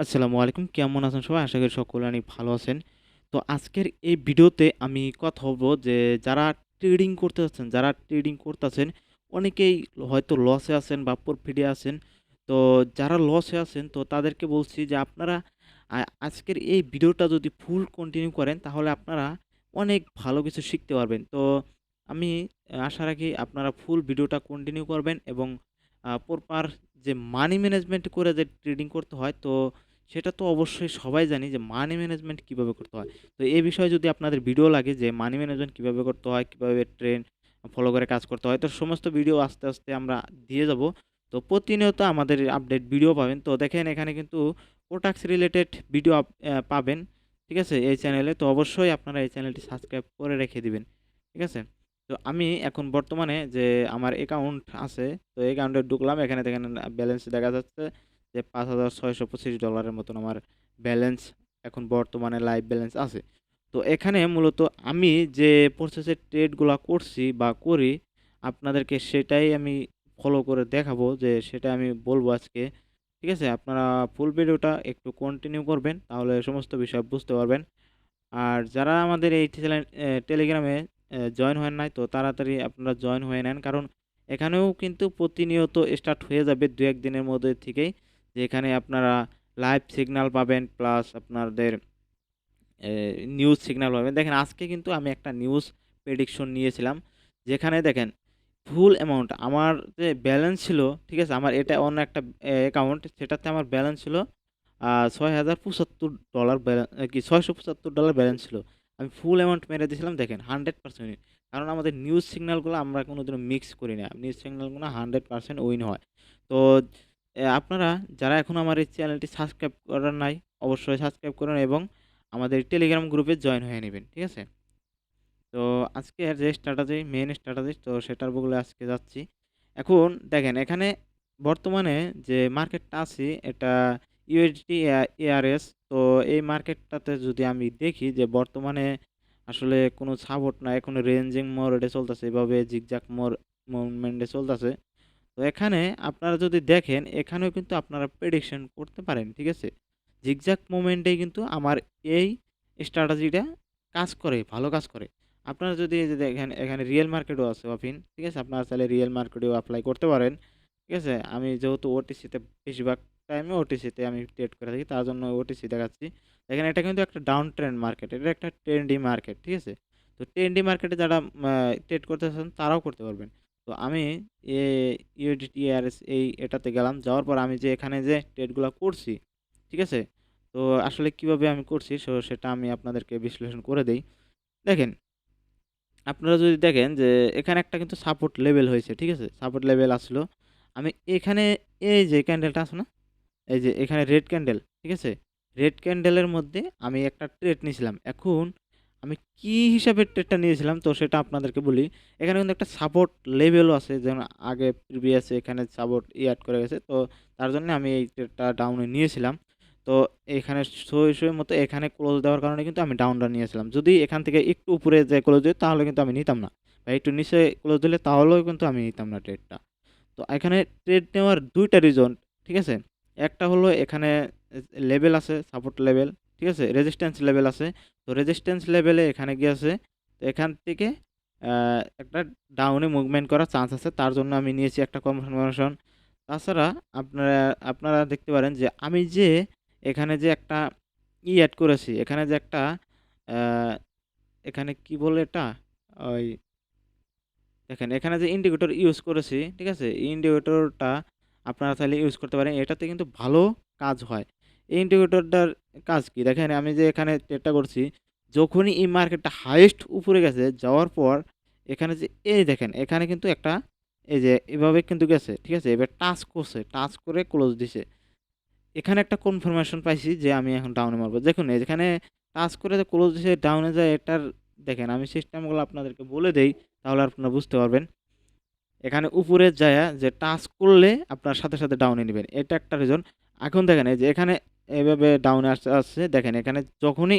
আসসালামু আলাইকুম। কেমন আছেন সবাই? আশা করি সকলে অনেক ভালো আছেন। তো আজকের এই ভিডিওতে আমি কথা বলবো যে যারা ট্রেডিং করতে যাচ্ছেন, যারা ট্রেডিং করতেছেন অনেকেই হয়তো লসে আছেন বা প্রফিটে আছেন। তো যারা লসে আছেন তো তাদেরকে বলছি যে আপনারা আজকের এই ভিডিওটা যদি ফুল কন্টিনিউ করেন তাহলে আপনারা অনেক ভালো কিছু শিখতে পারবেন। তো আমি আশা রাখি আপনারা ফুল ভিডিওটা কন্টিনিউ করবেন এবং প্রপার যে মানি ম্যানেজমেন্ট করে যে ট্রেডিং করতে হয় তো সেটা তো অবশ্যই সবাই জানি যে মানি ম্যানেজমেন্ট কিভাবে করতে হয়। তো এই বিষয়ে যদি আপনাদের ভিডিও লাগে যে মানি ম্যানেজমেন্ট কিভাবে করতে হয়, কিভাবে ট্রেন্ড ফলো করে কাজ করতে হয়, তো সমস্ত ভিডিও আস্তে, আস্তে আমরা দিয়ে যাব। তো প্রতিনিয়ত আমাদের আপডেট ভিডিও পাবেন। তো দেখেন এখানে কিন্তু প্রোডাক্টস রিলেটেড ভিডিও পাবেন। ঠিক আছে? এই চ্যানেলে। তো অবশ্যই আপনারা এই চ্যানেলটি সাবস্ক্রাইব করে রেখে দিবেন। ঠিক আছে? তো আমি এখন বর্তমানে যে আমার অ্যাকাউন্ট আছে, তো এই অ্যাকাউন্টে ঢুকলাম। এখানে দেখেন ব্যালেন্স দেখা যাচ্ছে যে $৫,৬২৫ মতন আমার ব্যালেন্স এখন বর্তমানে লাইভ ব্যালেন্স আছে। তো এখানে মূলত আমি যে প্রসেসে ট্রেডগুলা করছি বা করি, আপনাদেরকে সেটাই আমি ফলো করে দেখাবো যে সেটা আমি বলবো আজকে। ঠিক আছে? আপনারা ফুল ভিডিওটা একটু কন্টিনিউ করবেন, তাহলে সমস্ত বিষয় বুঝতে পারবেন। আর যারা আমাদের এই টেলিগ্রামে জয়েন হন নাই তো তাড়াতাড়ি আপনারা জয়েন হয়ে নেন। কারণ এখানেও কিন্তু প্রতিনিয়ত স্টার্ট হয়ে যাবে ২-১ দিনের মধ্যে থেকেই। যে এখানে আপনারা লাইভ সিগন্যাল পাবেন প্লাস আপনাদের এ নিউজ সিগন্যাল পাবেন। দেখেন আজকে কিন্তু আমি একটা নিউজ প্রেডিকশন নিয়েছিলাম। যেখানে দেখেন ফুল অ্যামাউন্ট আমার যে ব্যালেন্স ছিল, ঠিক আছে? আমার এটা অন্য একটা অ্যাকাউন্ট সেটাতে আমার ব্যালেন্স ছিল $৬,০৭৫ কি $৬৭৫ ব্যালেন্স ছিল। আমি ফুল অ্যামাউন্ট মেরে দিয়েছিলাম দেখেন 100% কারণ আমাদের নিউজ সিগন্যালগুলো আমরা কোনোদিনও মিক্স করি না। নিউজ সিগন্যালগুলো 100% উইন হয়। তো আপনারা যারা এখনো আমার এই চ্যানেলটি সাবস্ক্রাইব করেন নাই, অবশ্যই সাবস্ক্রাইব করুন এবং আমাদের টেলিগ্রাম গ্রুপে জয়েন হয়ে নিবেন। ঠিক আছে? তো আজকের যে স্ট্র্যাটেজি, মেইন স্ট্র্যাটেজি তো সেটার বলে আজকে যাচ্ছি। এখন দেখেন এখানে বর্তমানে যে মার্কেটটা আছে এটা ইউএসডি এআরএস। তো এই মার্কেটটাতে যদি আমি দেখি যে বর্তমানে আসলে কোনো সাপোর্ট নাই, এখন রেঞ্জিং মোডে চলতেছে, এভাবে জিগজ্যাগ মুভমেন্টে চলতেছে। তো এখানে আপনারা যদি দেখেন এখানেও কিন্তু আপনারা প্রেডিকশন করতে পারেন। ঠিক আছে? জিগজ্যাগ মোমেন্টেই কিন্তু আমার এই স্ট্র্যাটেজিটা কাজ করে, ভালো কাজ করে। আপনারা যদি এই যে দেখেন এখানে রিয়েল মার্কেটও আছে ওপেন, ঠিক আছে? আপনারা চাইলে রিয়েল মার্কেটেও এপ্লাই করতে পারেন। ঠিক আছে? আমি যেহেতু ওটিসিতে বেশিরভাগ টাইমে ওটিসিতে আমি ট্রেড করে থাকি, তার জন্য ওটিসি দেখাচ্ছি। দেখেন এটা কিন্তু একটা ডাউন ট্রেন্ড মার্কেট। এটা একটা ট্রেন্ডি মার্কেট। ঠিক আছে? তো ট্রেন্ডি মার্কেটে যারা ট্রেড করতে চাচ্ছেন তারাও করতে পারবেন। তো আমি এ ইউডিটিআরএস এটাতে গেলাম। যাওয়ার পর আমি যে এখানে যে ট্রেডগুলা করছি, ঠিক আছে? তো আসলে কিভাবে আমি করছি সেটা আমি আপনাদেরকে বিশ্লেষণ করে দেই। দেখেন, আপনারা যদি দেখেন যে এখানে একটা কিন্তু সাপোর্ট লেভেল হয়েছে, ঠিক আছে? সাপোর্ট লেভেল আসলো। আমি এখানে এই যে ক্যান্ডেলটা আছে না? এই যে এখানে রেড ক্যান্ডেল, ঠিক আছে? রেড ক্যান্ডেলের মধ্যে আমি একটা ট্রেড নিয়েছিলাম। এখন আমি কি হিসাবে ট্রেডটা নিয়েছিলাম তো সেটা আপনাদেরকে বলি। এখানে কিন্তু একটা সাপোর্ট লেভেলও আছে যেমন আগে প্রিভিয়াস এখানে সাপোর্ট এড করে গেছে। তো তার জন্য আমি এই ট্রেডটা ডাউনে নিয়েছিলাম। তো এখানে সই মতো এখানে ক্লোজ দেওয়ার কারণে কিন্তু আমি ডাউনটা নিয়েছিলাম। যদি এখান থেকে একটু উপরে যে ক্লোজ দিত তাহলে কিন্তু আমি নিতাম না। বা একটু নিচে ক্লোজ দিলে তাহলেও কিন্তু আমি নিতাম না ট্রেডটা। তো এখানে ট্রেড নেওয়ার ২ টা রিজন, ঠিক আছে? একটা হলো এখানে লেভেল আছে, সাপোর্ট লেভেল, ঠিক আছে? রেজিস্ট্যান্স লেভেল আছে। তো রেজিস্ট্যান্স লেভেলে এখানে গিয়েছে। তো এখান থেকে আ একটা ডাউনে মুভমেন্ট করার চান্স আছে। তার জন্য আমি নিয়েছি একটা কনফার্মেশন। তাছাড়া আপনারা আপনারা দেখতে পারেন যে আমি যে এখানে যে একটা এড করেছি, এখানে যে একটা আ এখানে কি বলে এটা? ওই দেখেন এখানে যে ইন্ডিকেটর ইউজ করেছি, ঠিক আছে? এই ইন্ডিকেটরটা আপনারা চাইলে ইউজ করতে পারেন। এটাতে কিন্তু ভালো কাজ হয়। এই ইন্ডিকেটরটার কাজ কি? দেখেন আমি যে এখানে ট্রেডটা করছি, যখনই এই মার্কেটটা হাইয়েস্ট উপরে গেছে, যাওয়ার পর এখানে যে এই দেখেন এখানে কিন্তু একটা এই যে এভাবে কিন্তু গেছে, ঠিক আছে? এবার টাচ করছে, টাচ করে ক্লোজ দিছে। এখানে একটা কনফার্মেশন পাইছি যে আমি এখন ডাউনে মারবো। দেখুন এখানে টাচ করে যে ক্লোজ দিছে ডাউনে যায় এটার দেখেন আমি সিস্টেমগুলো আপনাদেরকে বলে দেই, তাহলে আপনারা বুঝতে পারবেন। এখানে উপরে যায়া যে টাচ করলে আপনার সাথে, সাথে ডাউনে নিবেন। এটা একটা রিজন। এখন দেখেন এই যে এখানে এভাবে ডাউনে আসছে দেখেন এখানে যখনই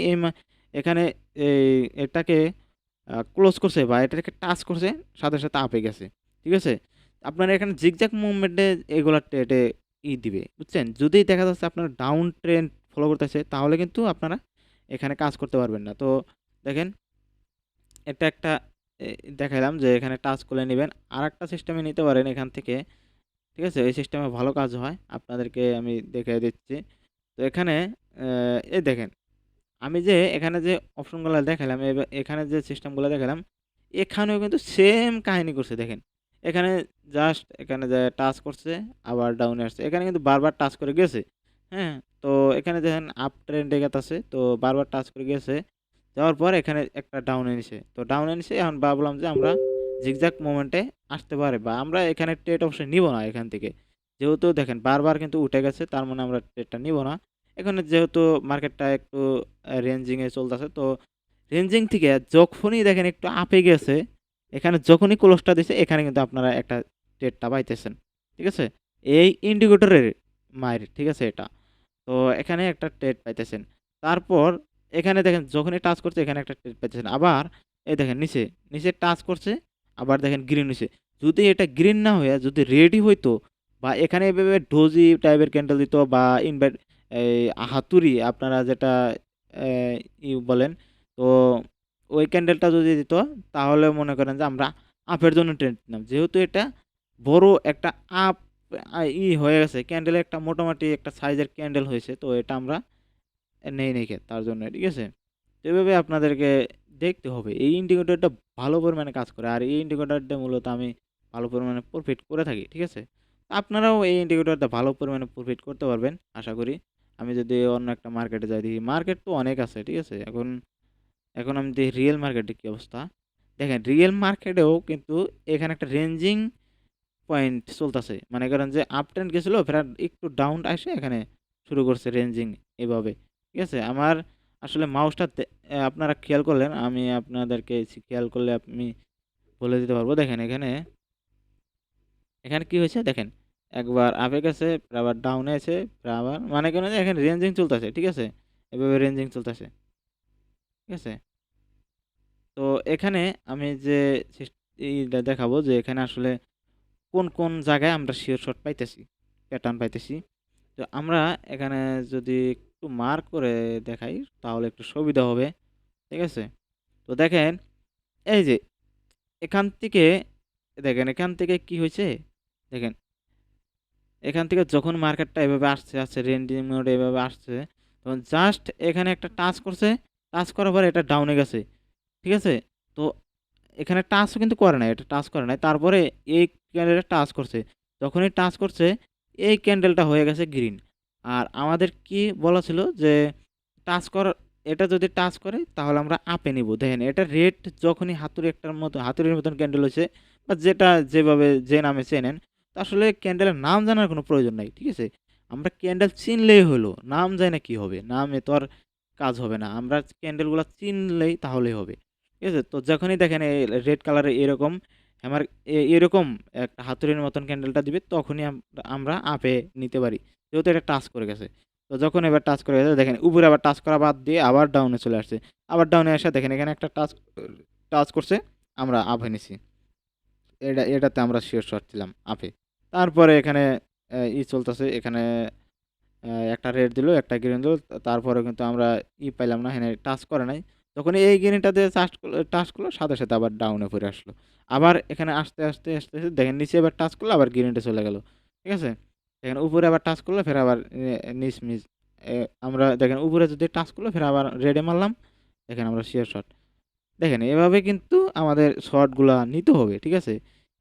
এখানে এই এটাকে ক্লোজ করছে বা এটাকে টাচ করছে সাথে, সাথে আপে গেছে। ঠিক আছে? আপনারা এখানে জিগজ্যাগ মুভমেন্টে এগুলা ট্রেডে দিবে, বুঝছেন? যদি দেখা যাচ্ছে আপনার ডাউন ট্রেন্ড ফলো করতেছে তাহলে কিন্তু আপনারা এখানে কাজ করতে পারবেন না। তো দেখেন এটা একটা এ দেখাইলাম যে এখানে টাচ করে নিবেন। আরেকটা সিস্টেমে নিতে পারেন এখান থেকে, ঠিক আছে? এই সিস্টেমে ভালো কাজ হয়। আপনাদেরকে আমি দেখাই দিচ্ছি। তো এখানে এই দেখেন আমি যে এখানে যে অপশনগুলা দেখালাম এখানে যে সিস্টেমগুলা দেখালাম, এখানেও কিন্তু সেম কাহিনী করছে দেখেন। এখানে জাস্ট এখানে যে টাচ করছে আবার ডাউনে আসছে। এখানে কিন্তু বারবার টাচ করে গেছে। হ্যাঁ? তো এখানে দেখেন আপ ট্রেন্ড এ গেতাছে। তো বারবার টাচ করে গেছে। যাওয়ার পর এখানে একটা ডাউনে নিছে। তো ডাউনে নিছে এখন ভাবলাম যে আমরা জিগজ্যাগ মোমেন্টে আসতে পারে বা আমরা এখানে ট্রেড অবশ্যই নিব না এখান থেকে। যেহেতু দেখেন বারবার কিন্তু উঠে গেছে তার মানে আমরা ট্রেডটা নিব না। এখানে যেহেতু মার্কেটটা একটু রেঞ্জিং এ চলতেছে তো রেঞ্জিং থেকে যখনই দেখেন একটু আপে গেছে এখানে যখনই ক্লোজটা দিছে এখানে কিন্তু আপনারা একটা ট্রেডটা পাইতেছেন, ঠিক আছে? এই ইন্ডিকেটরের মায়ের, ঠিক আছে এটা? তো এখানে একটা ট্রেড পাইতেছেন। তারপর এখানে দেখেন যখনই টাচ করছে এখানে একটা ট্রেড পাইতেছেন। আবার এই দেখেন নিচে টাচ করছে আবার দেখেন গ্রিন হইছে। যদি এটা গ্রিন না হইয়া যদি রেডই হইতো বা এখানে এভাবে ডোজি টাইপের ক্যান্ডেল দিত বা ইনভার্ট এই হাতুড়ি আপনারা যেটা এ বলেন, তো ওই ক্যান্ডেলটা যদি দিত তাহলে মনে করেন যে আমরা আপের জন্য ট্রেড নিতাম। যেহেতু এটা বড় একটা আপ হয়ে গেছে ক্যান্ডেল একটা মোটামুটি একটা সাইজের ক্যান্ডেল হয়েছে তো এটা আমরা নেই নাই তার জন্য, ঠিক আছে? তো এভাবে আপনাদেরকে দেখতে হবে এই ইন্ডিকেটরটা ভালো পরিমাণে কাজ করে আর এই ইন্ডিকেটরটা মূলত আমি ভালো পরিমাণে প্রফিট করে থাকি, ঠিক আছে? আপনারাও এই ইন্ডিকেটরটা ভালো পরিমাণে প্রফিট করতে পারবেন আশা করি। আমি যদি অন্য একটা মার্কেটে যাই দেখি মার্কেট তো অনেক আছে, ঠিক আছে? এখন আমি দেখি রিয়েল মার্কেটের কি অবস্থা। দেখেন রিয়েল মার্কেটেও কিন্তু এখানে একটা রেঞ্জিং পয়েন্ট চলতেছে, মনে করেন যে আপ ট্রেন্ড গেছিল ফের একটু ডাউন আসে এখানে শুরু করছে রেঞ্জিং এভাবে, ঠিক আছে? আমার আসলে মাউসটা আপনারা খেয়াল করলেন আমি আপনাদেরকে খেয়াল করলে আমি বলে দিতে পারবো। দেখেন এখানে এখানে কি হয়েছে দেখেন একবার আপে গেছে ফের আবার ডাউনে আছে ফের আবার মনে করেন যে এখানে রেঞ্জিং চলতেছে, ঠিক আছে? এভাবে রেঞ্জিং চলতেছে, ঠিক আছে? তো এখানে আমি যে এইটা দেখাবো যে এখানে আসলে কোন জায়গায় আমরা শিওর শট পাইতেছি, প্যাটার্ন পাইতেছি। তো আমরা এখানে যদি একটু মার্ক করে দেখাই তাহলে একটু সুবিধা হবে, ঠিক আছে? তো দেখেন এই যে এখান থেকে দেখেন এখান থেকে কি হয়েছে দেখেন এখান থেকে যখন মার্কেটটা এভাবে আসছে রেন্ডিং মোড এভাবে আসছে তখন জাস্ট এখানে একটা টাচ করছে, টাচ করার পর এটা ডাউনে গেছে, ঠিক আছে? তো এখানে টাচও কিন্তু করে নাই, এটা টাচ করে নাই। তারপরে এই ক্যান্ডেলটা টাচ করছে। যখনই টাচ করছে এই ক্যান্ডেলটা হয়ে গেছে গ্রিন। আর আমাদের কি বলা ছিল যে টাচ করার এটা যদি টাচ করে তাহলে আমরা আপে নিব। দেখেন এটা রেড যখনই হাতুড়ি একটার মতো হাতুড়ির মতন ক্যান্ডেল হইছে বা যেটা যেভাবে যে নামে চেনেন, তো আসলে ক্যান্ডেলের নাম জানার কোনো প্রয়োজন নাই। ঠিক আছে? আমরা ক্যান্ডেল চিনলেই হলো। নাম জানি না কি হবে? নামে তো আর কাজ হবে না। আমরা ক্যান্ডেলগুলা চিনলেই তাহলেই হবে। ঠিক আছে? তো যখনই দেখেন রেড কালারের এরকম হ্যামার এরকম একটা হাতুড়ির মতন ক্যান্ডেলটা দিবে তখনই আমরা আপে নিতে পারি। যেহেতু এটা টাচ করে গেছে। তো যখন এবার টাচ করে গেছে দেখেন উপরে আবার টাচ করা বাদ দিয়ে আবার ডাউনে চলে আসছে। আবার ডাউনে আসা দেখেন এখানে একটা টাচ টাচ করছে, আমরা আপে নিছি। এটাতে আমরা শিওর শট ছিলাম আপে। তারপরে এখানে চলতেছে এখানে একটা রেড দিল, একটা গ্রিন দিল। তারপরে কিন্তু আমরা পাইলাম না, এখানে টাচ করে নাই। যখন এই গ্রিনটাতে টাচ করলো সাথে, সাথে আবার ডাউনে পড়ে আসলো। আবার এখানে আস্তে দেখেন নিচে আবার টাচ করলো আবার গ্রিনটা চলে গেল। ঠিক আছে? দেখেন উপরে আবার টাচ করলো ফের আবার নিচ মিচ এ আমরা দেখেন উপরে যদি টাচ করলো ফের আবার রেডে মারলাম। দেখেন আমরা শিওর শট। দেখেন এভাবে কিন্তু আমাদের শটগুলা নিতে হবে। ঠিক আছে?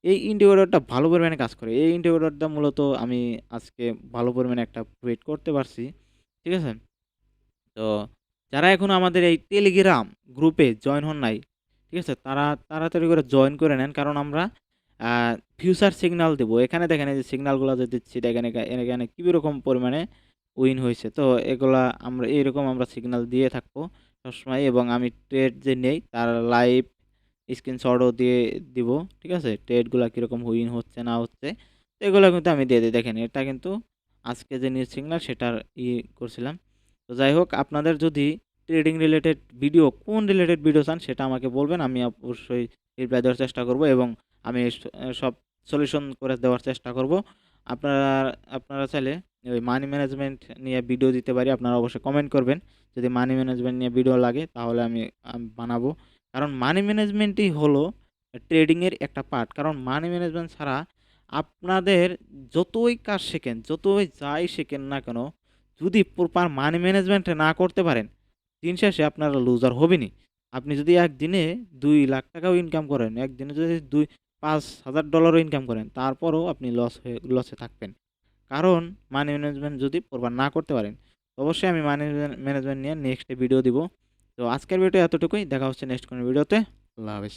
এই ইন্ডিকেটরটা ভালো পরিমাণে কাজ করে। এই ইন্ডিকেটরটা মূলত আমি আজকে ভালো পরিমাণে একটা ওয়েট করতে পারছি। ঠিক আছে? তো যারা এখনো আমাদের এই টেলিগ্রাম গ্রুপে জয়েন হন নাই, ঠিক আছে? তারা তাড়াতাড়ি করে জয়েন করে নেন। কারণ আমরা আ ফিউচার সিগন্যাল দেব। এখানে দেখেন এই যে সিগন্যালগুলা যে দিচ্ছি দেখেন এখানে কি রকম পরিমাণে উইন হইছে। তো এগুলা আমরা এরকম আমরা সিগন্যাল দিয়ে থাকবো সবসময় এবং আমি ট্রেড যে নেই তার লাইভ স্ক্রিনশটও দিয়ে দিব। ঠিক আছে? ট্রেডগুলা কিরকম উইন হচ্ছে না হচ্ছে। তো এগুলা কিন্তু আমি দিয়ে দেই। দেখেন এটা কিন্তু আজকে যে নিউজ সিগন্যাল সেটার করছিলাম। তো যাই হোক আপনাদের যদি ট্রেডিং রিলেটেড ভিডিও কোন রিলেটেড ভিডিও চান সেটা আমাকে বলবেন। আমি অবশ্যই রিপ্লাই দেওয়ার চেষ্টা করব এবং আমি সব সলিউশন করে দেওয়ার চেষ্টা করব। আপনারা আপনারা চাইলে ওই মানি ম্যানেজমেন্ট নিয়ে ভিডিও দিতে পারি। আপনারা অবশ্যই কমেন্ট করবেন। যদি মানি ম্যানেজমেন্ট নিয়ে ভিডিও লাগে তাহলে আমি বানাবো। কারণ মানি ম্যানেজমেন্টই হলো ট্রেডিং এর একটা পার্ট। কারণ মানি ম্যানেজমেন্ট ছাড়া আপনাদের যতই কাজ শেখেন, যতই যাই শেখেন না কেন, যদি প্রপার মানি ম্যানেজমেন্ট না করতে পারেন, দিন শেষে আপনারা লুজার হবেনই। আপনি যদি একদিনে ৳২,০০,০০০ ইনকাম করেন, একদিনে যদি $৫,০০০ ইনকাম করেন, তারপরেও আপনি লসে থাকবেন। কারণ মানি ম্যানেজমেন্ট যদি প্রপার না করতে পারেন। তো অবশ্যই আমি মানি ম্যানেজমেন্ট নিয়ে নেক্সট ভিডিও দিব। তো আজকের ভিডিও এতটুকুই। দেখা হচ্ছে নেক্সট কোনো ভিডিওতে। আল্লাহ হাফেজ।